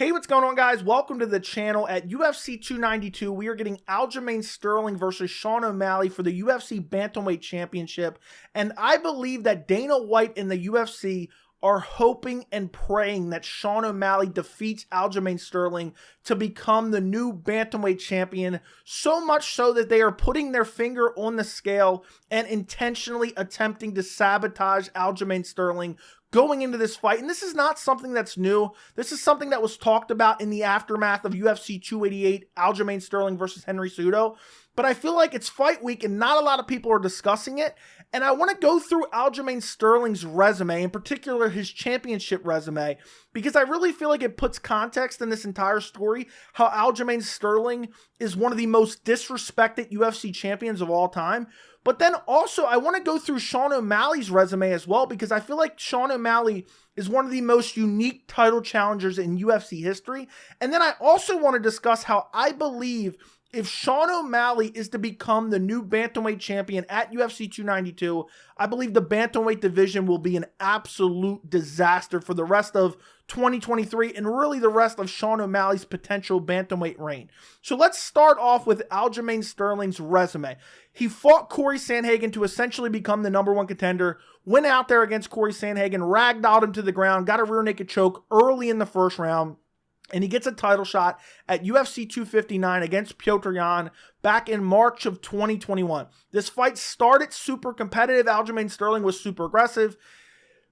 Hey, what's going on, guys? Welcome to the channel. At UFC 292, we are getting Aljamain Sterling versus Sean O'Malley for the UFC Bantamweight Championship. And I believe that Dana White and the UFC are hoping and praying that Sean O'Malley defeats Aljamain Sterling to become the new Bantamweight champion, so much so that they are putting their finger on the scale and intentionally attempting to sabotage Aljamain Sterling going into this fight. And this is not something that's new. This is something that was talked about in the aftermath of UFC 288, Aljamain Sterling versus Henry Cejudo. But I feel like it's fight week and not a lot of people are discussing it. And I want to go through Aljamain Sterling's resume, in particular his championship resume, because I really feel like it puts context in this entire story, how Aljamain Sterling is one of the most disrespected UFC champions of all time. But then also, I want to go through Sean O'Malley's resume as well, because I feel like Sean O'Malley is one of the most unique title challengers in UFC history. And then I also want to discuss how I believe if Sean O'Malley is to become the new Bantamweight champion at UFC 292, I believe the Bantamweight division will be an absolute disaster for the rest of 2023 and really the rest of Sean O'Malley's potential Bantamweight reign. So let's start off with Aljamain Sterling's resume. He fought Corey Sandhagen to essentially become the #1 contender, went out there against Corey Sandhagen, ragdolled him to the ground, got a rear naked choke early in the first round, and he gets a title shot at UFC 259 against Petr Yan back in March of 2021. This fight started super competitive. Aljamain Sterling was super aggressive.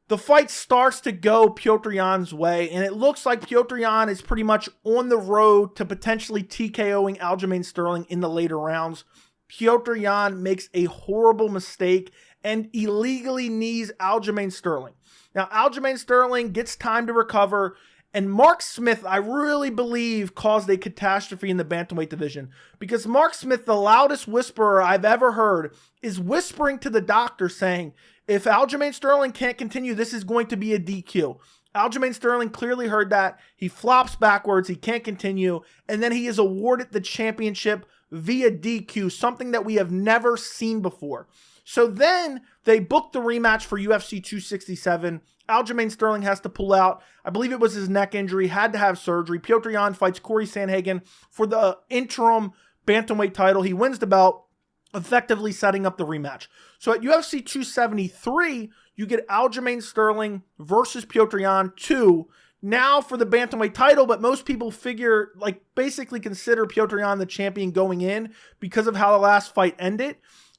The fight starts to go Petr Yan's way, and it looks like Petr Yan is pretty much on the road to potentially TKOing Aljamain Sterling in the later rounds. Petr Yan makes a horrible mistake and illegally knees Aljamain Sterling. Now, Aljamain Sterling gets time to recover, and Mark Smith, I really believe, caused a catastrophe in the Bantamweight division, because Mark Smith, the loudest whisperer I've ever heard, is whispering to the doctor saying, if Aljamain Sterling can't continue, this is going to be a DQ. Aljamain Sterling clearly heard that. He flops backwards. He can't continue. And then he is awarded the championship via DQ, something that we have never seen before. So then they booked the rematch for UFC 267. Aljamain Sterling has to pull out. I believe it was his neck injury, had to have surgery. Petr Yan fights Corey Sandhagen for the interim Bantamweight title. He wins the belt, effectively setting up the rematch. So at UFC 273, you get Aljamain Sterling versus Petr Yan 2, now for the Bantamweight title, but most people figure, basically consider Petr Yan the champion going in because of how the last fight ended.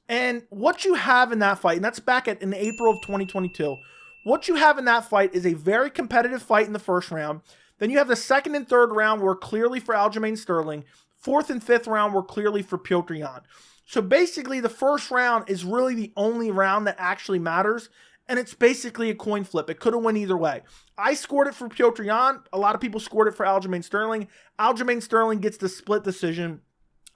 And what you have in that fight, and that's back in April of 2022, what you have in that fight is a very competitive fight in the first round. Then you have the second and third round were clearly for Aljamain Sterling. Fourth and fifth round were clearly for Petr Yan. So basically, the first round is really the only round that actually matters, and it's basically a coin flip. It could have went either way. I scored it for Petr Yan. A lot of people scored it for Aljamain Sterling. Aljamain Sterling gets the split decision.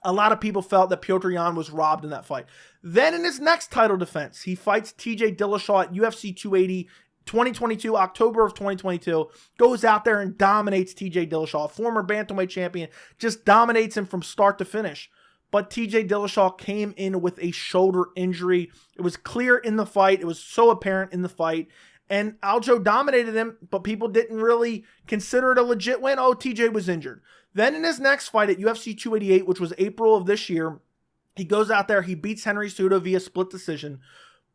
A lot of people felt that Petr Yan was robbed in that fight. Then in his next title defense, he fights TJ Dillashaw at UFC 280, 2022, October of 2022, goes out there and dominates TJ Dillashaw, a former Bantamweight champion, just dominates him from start to finish. But TJ Dillashaw came in with a shoulder injury. It was clear in the fight. It was so apparent in the fight. And Aljo dominated him, but people didn't really consider it a legit win. Oh, TJ was injured. Then in his next fight at UFC 288, which was April of this year, he goes out there, he beats Henry Cejudo via split decision.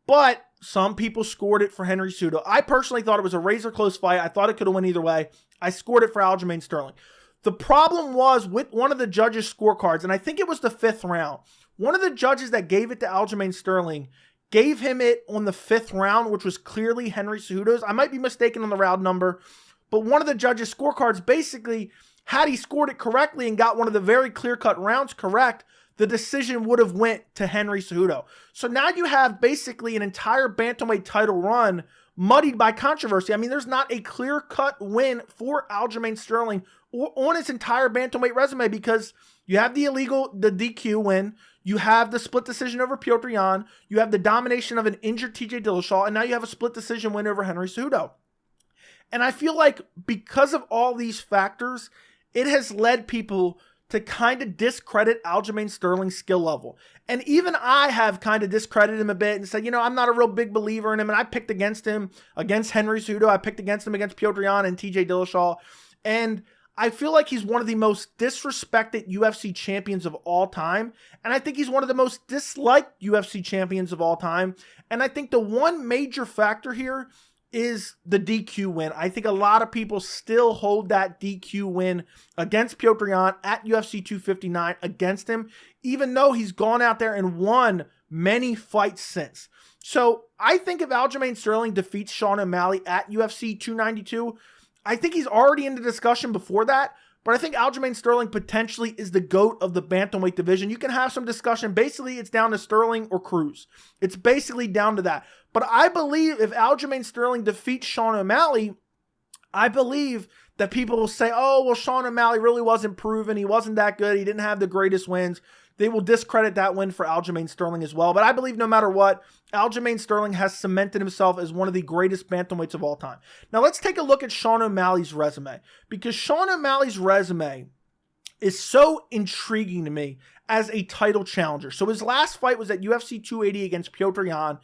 But some people scored it for Henry Cejudo. I personally thought it was a razor close fight. I thought it could have went either way. I scored it for Aljamain Sterling. The problem was with one of the judges' scorecards, and I think it was the fifth round. One of the judges that gave it to Aljamain Sterling gave him it on the fifth round, which was clearly Henry Cejudo's. I might be mistaken on the round number, but one of the judges' scorecards basically, had he scored it correctly and got one of the very clear-cut rounds correct, the decision would have went to Henry Cejudo. So now you have basically an entire Bantamweight title run muddied by controversy. I mean, there's not a clear-cut win for Aljamain Sterling on his entire Bantamweight resume, because you have the DQ win, you have the split decision over Petr Yan, you have the domination of an injured TJ Dillashaw, and now you have a split decision win over Henry Cejudo. And I feel like because of all these factors, it has led people to kind of discredit Aljamain Sterling's skill level. And even I have kind of discredited him a bit and said, I'm not a real big believer in him. And I picked against him against Henry Cejudo. I picked against him against Petr Yan and TJ Dillashaw. And I feel like he's one of the most disrespected UFC champions of all time. And I think he's one of the most disliked UFC champions of all time. And I think the one major factor here is the DQ win. I think a lot of people still hold that DQ win against Petr Yan at UFC 259 against him, even though he's gone out there and won many fights since. So I think if Aljamain Sterling defeats Sean O'Malley at UFC 292, I think he's already in the discussion before that, but I think Aljamain Sterling potentially is the GOAT of the bantamweight division. You can have some discussion. Basically, it's down to Sterling or Cruz. It's basically down to that. But I believe if Aljamain Sterling defeats Sean O'Malley, I believe that people will say, oh, well, Sean O'Malley really wasn't proven. He wasn't that good. He didn't have the greatest wins. They will discredit that win for Aljamain Sterling as well. But I believe no matter what, Aljamain Sterling has cemented himself as one of the greatest bantamweights of all time. Now let's take a look at Sean O'Malley's resume, because Sean O'Malley's resume is so intriguing to me as a title challenger. So his last fight was at UFC 280 against Petr Yan.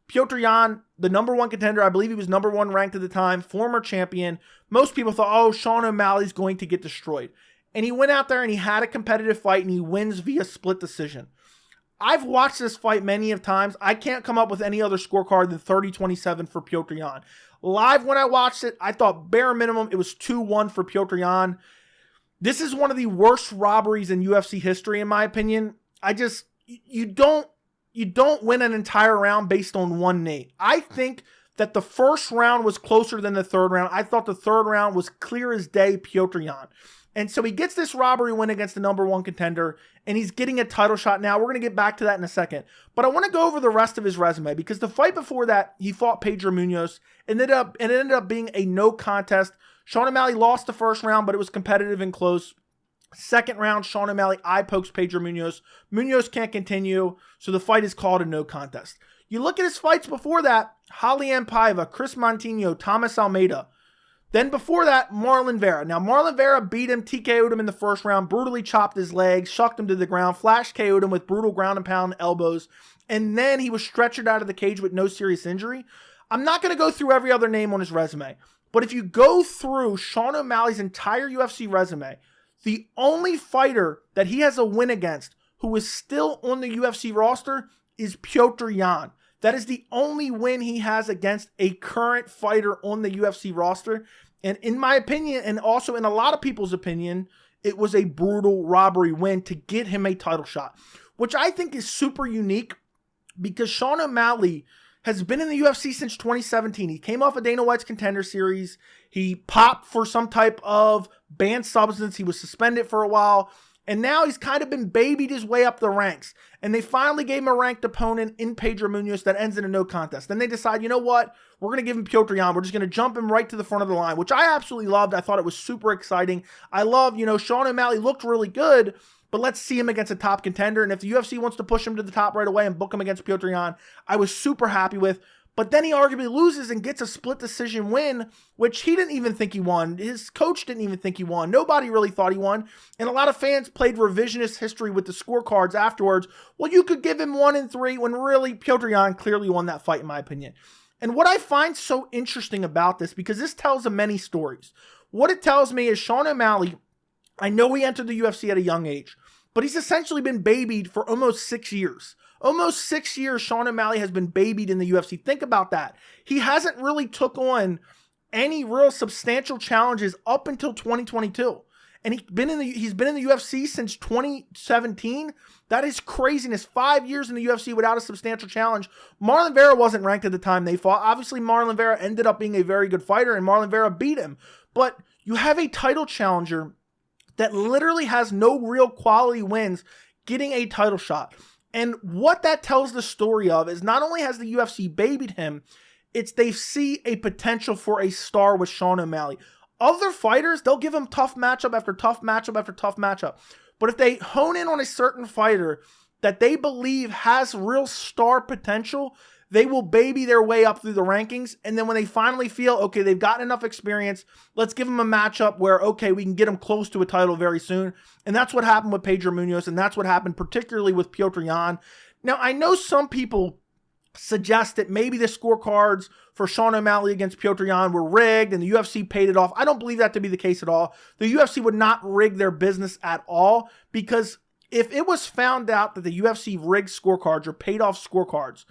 Petr Yan, the number one contender, I believe he was number one ranked at the time, former champion. Most people thought, oh, Sean O'Malley's going to get destroyed. And he went out there and he had a competitive fight and he wins via split decision. I've watched this fight many of times. I can't come up with any other scorecard than 30-27 for Petr Yan. Live when I watched it, I thought bare minimum it was 2-1 for Petr Yan. This is one of the worst robberies in UFC history, in my opinion. You don't win an entire round based on one knee. I think that the first round was closer than the third round. I thought the third round was clear as day Petr Yan. And so he gets this robbery win against the number one contender, and he's getting a title shot now. We're going to get back to that in a second. But I want to go over the rest of his resume, because the fight before that, he fought Pedro Munoz, and it ended up being a no contest. Sean O'Malley lost the first round, but it was competitive and close. Second round, Sean O'Malley eye pokes Pedro Munoz. Munoz can't continue, so the fight is called a no contest. You look at his fights before that, Raulian Paiva, Chris Monteiro, Thomas Almeida. Then before that, Marlon Vera. Now, Marlon Vera beat him, TKO'd him in the first round, brutally chopped his legs, shucked him to the ground, flash KO'd him with brutal ground and pound elbows, and then he was stretchered out of the cage with no serious injury. I'm not going to go through every other name on his resume, but if you go through Sean O'Malley's entire UFC resume, the only fighter that he has a win against who is still on the UFC roster is Petr Yan. That is the only win he has against a current fighter on the UFC roster. And in my opinion, and also in a lot of people's opinion, it was a brutal robbery win to get him a title shot, which I think is super unique, because Sean O'Malley has been in the UFC since 2017. He came off of Dana White's Contender Series. He popped for some type of banned substance. He was suspended for a while. And now he's kind of been babied his way up the ranks. And they finally gave him a ranked opponent in Pedro Munoz that ends in a no contest. Then they decide, you know what? We're going to give him Petr Yan. We're just going to jump him right to the front of the line, which I absolutely loved. I thought it was super exciting. I love, Sean O'Malley looked really good, but let's see him against a top contender. And if the UFC wants to push him to the top right away and book him against Petr Yan, I was super happy with. But then he arguably loses and gets a split decision win, which he didn't even think he won. His coach didn't even think he won. Nobody really thought he won. And a lot of fans played revisionist history with the scorecards afterwards. Well, you could give him 1-3 when really Petr Yan clearly won that fight, in my opinion. And what I find so interesting about this, because this tells of many stories, what it tells me is Sean O'Malley, I know he entered the UFC at a young age, but he's essentially been babied for almost 6 years. Almost 6 years, Sean O'Malley has been babied in the UFC. Think about that. He hasn't really took on any real substantial challenges up until 2022. And he's been in the UFC since 2017. That is craziness. 5 years in the UFC without a substantial challenge. Marlon Vera wasn't ranked at the time they fought. Obviously, Marlon Vera ended up being a very good fighter, and Marlon Vera beat him. But you have a title challenger that literally has no real quality wins getting a title shot. And what that tells the story of is not only has the UFC babied him, it's they see a potential for a star with Sean O'Malley. Other fighters, they'll give him tough matchup after tough matchup after tough matchup. But if they hone in on a certain fighter that they believe has real star potential, they will baby their way up through the rankings. And then when they finally feel, okay, they've gotten enough experience, let's give them a matchup where, okay, we can get them close to a title very soon. And that's what happened with Pedro Munoz, and that's what happened particularly with Petr Yan. Now, I know some people suggest that maybe the scorecards for Sean O'Malley against Petr Yan were rigged and the UFC paid it off. I don't believe that to be the case at all. The UFC would not rig their business at all, because if it was found out that the UFC rigged scorecards or paid off scorecards,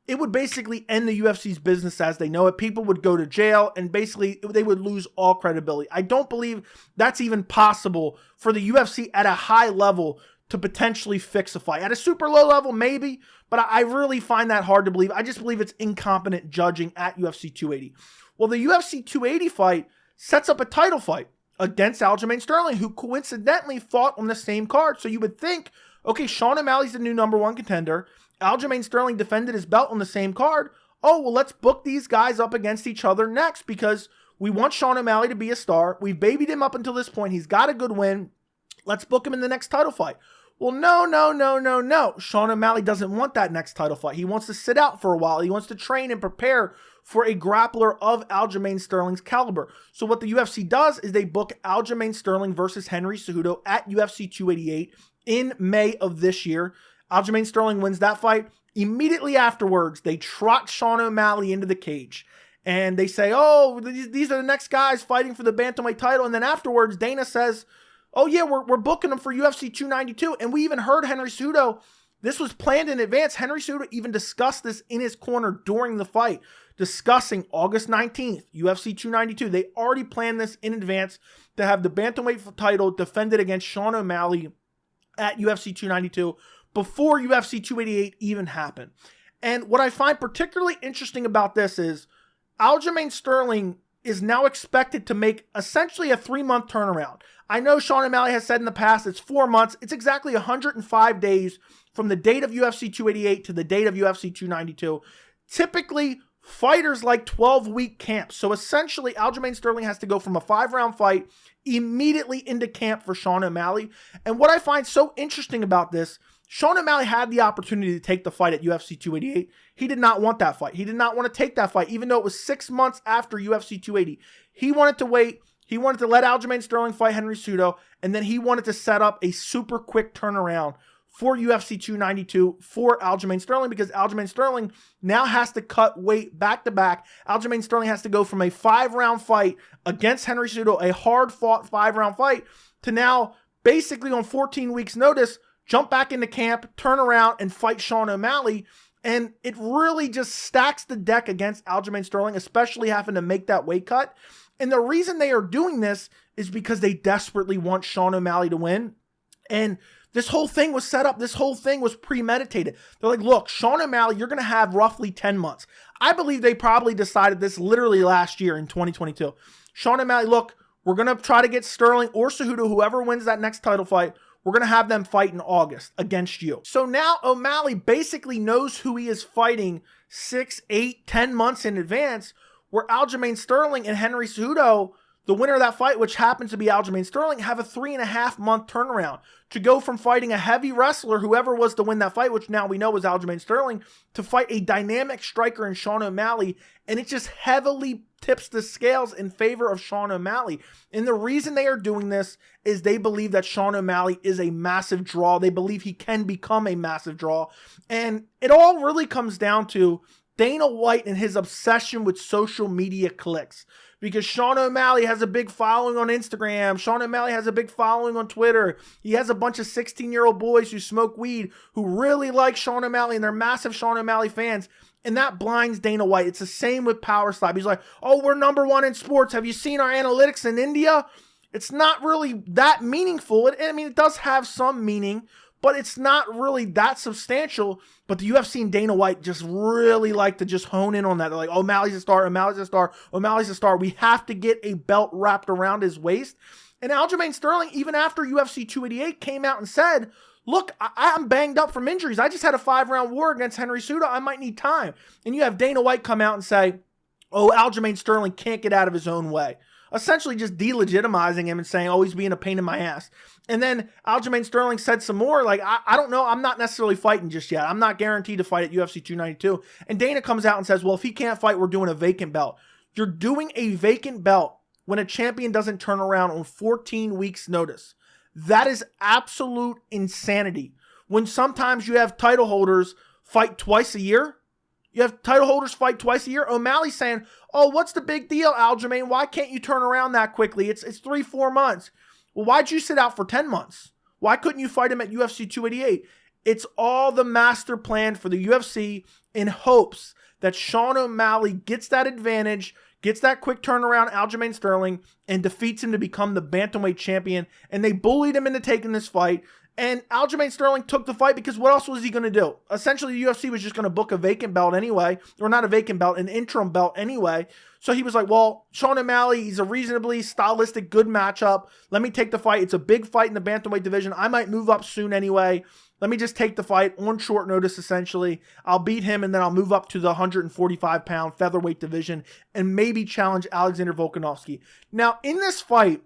it would basically end the UFC's business as they know it. People would go to jail and basically they would lose all credibility. I don't believe that's even possible for the UFC at a high level to potentially fix a fight. At a super low level, maybe, but I really find that hard to believe. I just believe it's incompetent judging at UFC 280. Well, the UFC 280 fight sets up a title fight against Aljamain Sterling, who coincidentally fought on the same card. So you would think, okay, Sean O'Malley's the new #1 contender. Aljamain Sterling defended his belt on the same card. Oh, well, let's book these guys up against each other next, because we want Sean O'Malley to be a star. We've babied him up until this point. He's got a good win. Let's book him in the next title fight. Well, no. Sean O'Malley doesn't want that next title fight. He wants to sit out for a while. He wants to train and prepare for a grappler of Aljamain Sterling's caliber. So what the UFC does is they book Aljamain Sterling versus Henry Cejudo at UFC 288 in May of this year. Aljamain Sterling wins that fight. Immediately afterwards, they trot Sean O'Malley into the cage. And they say, oh, these are the next guys fighting for the bantamweight title. And then afterwards, Dana says, oh yeah, we're booking them for UFC 292. And we even heard Henry Cejudo, this was planned in advance. Henry Cejudo even discussed this in his corner during the fight, discussing August 19th, UFC 292. They already planned this in advance to have the bantamweight title defended against Sean O'Malley at UFC 292 before UFC 288 even happened. And what I find particularly interesting about this is Aljamain Sterling is now expected to make essentially a 3-month turnaround. I know Sean O'Malley has said in the past it's 4 months. It's exactly 105 days from the date of UFC 288 to the date of UFC 292. Typically, fighters like 12-week camps. So essentially, Aljamain Sterling has to go from a 5-round fight immediately into camp for Sean O'Malley. And what I find so interesting about this, Sean O'Malley had the opportunity to take the fight at UFC 288. He did not want that fight. He did not want to take that fight, even though it was 6 months after UFC 280. He wanted to wait. He wanted to let Aljamain Sterling fight Henry Cejudo, and then he wanted to set up a super quick turnaround for UFC 292 for Aljamain Sterling, because Aljamain Sterling now has to cut weight back-to-back. Aljamain Sterling has to go from a 5-round fight against Henry Cejudo, a hard-fought 5-round fight, to now basically on 14 weeks' notice, jump back into camp, turn around, and fight Sean O'Malley. And it really just stacks the deck against Aljamain Sterling, especially having to make that weight cut. And the reason they are doing this is because they desperately want Sean O'Malley to win. And this whole thing was set up. This whole thing was premeditated. They're like, look, Sean O'Malley, you're going to have roughly 10 months. I believe they probably decided this literally last year in 2022. Sean O'Malley, look, we're going to try to get Sterling or Cejudo, whoever wins that next title fight, we're going to have them fight in August against you. So now O'Malley basically knows who he is fighting 6, 8, 10 months in advance, where Aljamain Sterling and Henry Cejudo, the winner of that fight, which happens to be Aljamain Sterling, have a 3.5-month turnaround to go from fighting a heavy wrestler, whoever was to win that fight, which now we know was Aljamain Sterling, to fight a dynamic striker in Sean O'Malley. And it just heavily tips the scales in favor of Sean O'Malley. And the reason they are doing this is they believe that Sean O'Malley is a massive draw. They believe he can become a massive draw. And it all really comes down to Dana White and his obsession with social media clicks. Because Sean O'Malley has a big following on Instagram. Sean O'Malley has a big following on Twitter. He has a bunch of 16-year-old boys who smoke weed who really like Sean O'Malley, and they're massive Sean O'Malley fans. And that blinds Dana White. It's the same with Power Slap. He's like, oh, we're #1 in sports. Have you seen our analytics in India? It's not really that meaningful. It does have some meaning, but it's not really that substantial. But the UFC and Dana White just really like to just hone in on that. They're like, oh, O'Malley's a star, O'Malley's a star, O'Malley's a star. We have to get a belt wrapped around his waist. And Aljamain Sterling, even after UFC 288, came out and said, look, I'm banged up from injuries. I just had a 5-round war against Henry Cejudo. I might need time. And you have Dana White come out and say, oh, Aljamain Sterling can't get out of his own way. Essentially just delegitimizing him and saying, oh, he's being a pain in my ass. And then Aljamain Sterling said some more, like, I don't know, I'm not necessarily fighting just yet. I'm not guaranteed to fight at UFC 292. And Dana comes out and says, well, if he can't fight, we're doing a vacant belt. You're doing a vacant belt when a champion doesn't turn around on 14 weeks' notice. That is absolute insanity. When sometimes you have title holders fight twice a year, You have title holders fight twice a year. O'Malley's saying, oh, what's the big deal, Aljamain? Why can't you turn around that quickly? It's 3-4 months. Well, why'd you sit out for 10 months? Why couldn't you fight him at UFC 288? It's all the master plan for the UFC in hopes that Sean O'Malley gets that advantage, gets that quick turnaround, Aljamain Sterling, and defeats him to become the bantamweight champion. And they bullied him into taking this fight. And Aljamain Sterling took the fight because what else was he going to do? Essentially, the UFC was just going to book a vacant belt anyway, or not a vacant belt, an interim belt anyway. So he was like, well, Sean O'Malley, he's a reasonably stylistic, good matchup. Let me take the fight. It's a big fight in the bantamweight division. I might move up soon anyway. Let me just take the fight on short notice, essentially. I'll beat him, and then I'll move up to the 145-pound featherweight division and maybe challenge Alexander Volkanovski. Now, in this fight,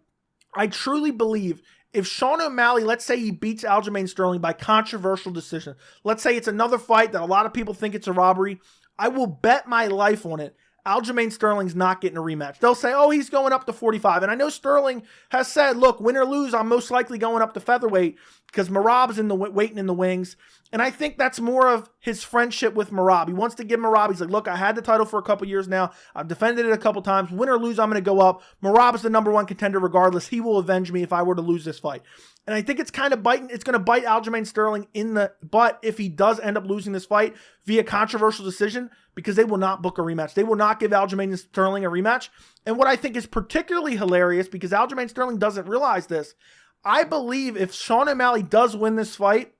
I truly believe if Sean O'Malley, let's say he beats Aljamain Sterling by controversial decision, let's say it's another fight that a lot of people think it's a robbery, I will bet my life on it. Aljamain Sterling's not getting a rematch. They'll say, oh, he's going up to 45. And I know Sterling has said, look, win or lose, I'm most likely going up to featherweight because Merab's waiting in the wings. And I think that's more of his friendship with Merab. He wants to give Merab, he's like, look, I had the title for a couple years now. I've defended it a couple times. Win or lose, I'm going to go up. Merab is the #1 contender regardless. He will avenge me if I were to lose this fight. And I think it's kind of biting. It's going to bite Aljamain Sterling in the butt if he does end up losing this fight via controversial decision, because they will not book a rematch. They will not give Aljamain Sterling a rematch. And what I think is particularly hilarious, because Aljamain Sterling doesn't realize this, I believe if Sean O'Malley does win this fight,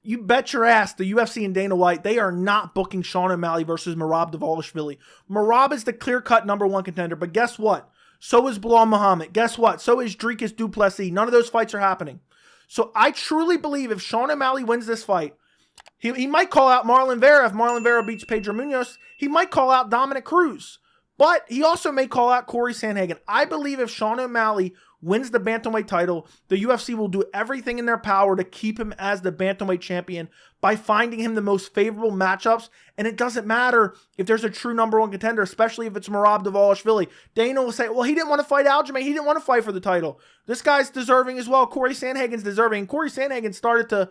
you bet your ass the UFC and Dana White, they are not booking Sean O'Malley versus Merab Dvalishvili. Merab is the clear-cut #1 contender, but guess what? So is Bilal Muhammad. Guess what? So is Dricus du Plessis. None of those fights are happening. So I truly believe if Sean O'Malley wins this fight, he might call out Marlon Vera. If Marlon Vera beats Pedro Munoz, he might call out Dominic Cruz. But he also may call out Corey Sandhagen. I believe if Sean O'Malley wins the bantamweight title, the UFC will do everything in their power to keep him as the bantamweight champion by finding him the most favorable matchups. And it doesn't matter if there's a true #1 contender, especially if it's Merab Dvalishvili. Dana will say, well, he didn't want to fight Aljamain. He didn't want to fight for the title. This guy's deserving as well. Corey Sandhagen's deserving. Corey Sandhagen started to,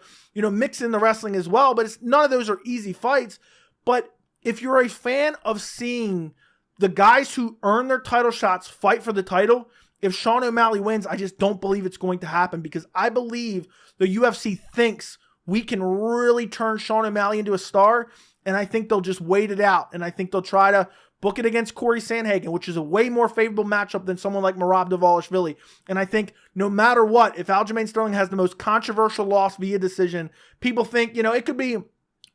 mix in the wrestling as well, but none of those are easy fights. But if you're a fan of seeing the guys who earn their title shots fight for the title, if Sean O'Malley wins, I just don't believe it's going to happen, because I believe the UFC thinks we can really turn Sean O'Malley into a star, and I think they'll just wait it out, and I think they'll try to book it against Corey Sandhagen, which is a way more favorable matchup than someone like Merab Dvalishvili. And I think no matter what, if Aljamain Sterling has the most controversial loss via decision, people think, it could be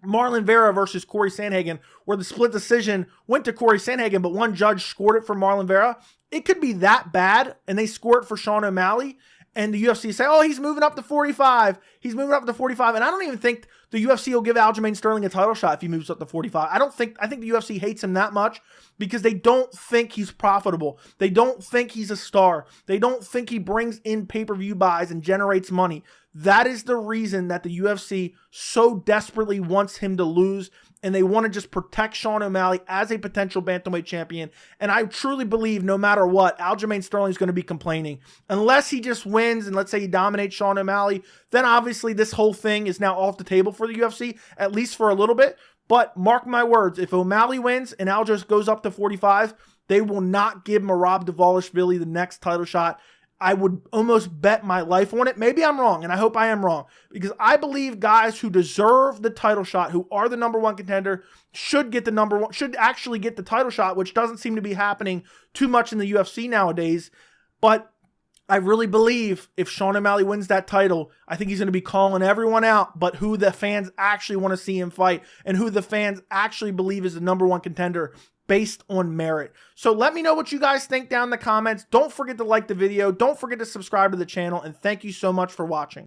Marlon Vera versus Corey Sandhagen, where the split decision went to Corey Sandhagen, but one judge scored it for Marlon Vera. It could be that bad, and they score it for Sean O'Malley, and the UFC say, oh, he's moving up to 45. He's moving up to 45, and I don't even think the UFC will give Aljamain Sterling a title shot if he moves up to 45. I think the UFC hates him that much because they don't think he's profitable. They don't think he's a star. They don't think he brings in pay-per-view buys and generates money. That is the reason that the UFC so desperately wants him to lose, and they want to just protect Sean O'Malley as a potential bantamweight champion. And I truly believe no matter what, Aljamain Sterling is going to be complaining. Unless he just wins and let's say he dominates Sean O'Malley, then obviously this whole thing is now off the table for the UFC, at least for a little bit. But mark my words, if O'Malley wins and Al just goes up to 45, they will not give Merab Dvalishvili the next title shot. I would almost bet my life on it. Maybe I'm wrong, and I hope I am wrong, because I believe guys who deserve the title shot, who are the #1 contender, should actually get the title shot, which doesn't seem to be happening too much in the UFC nowadays. But I really believe if Sean O'Malley wins that title, I think he's going to be calling everyone out, but who the fans actually want to see him fight and who the fans actually believe is the #1 contender based on merit. So let me know what you guys think down in the comments. Don't forget to like the video. Don't forget to subscribe to the channel, and thank you so much for watching.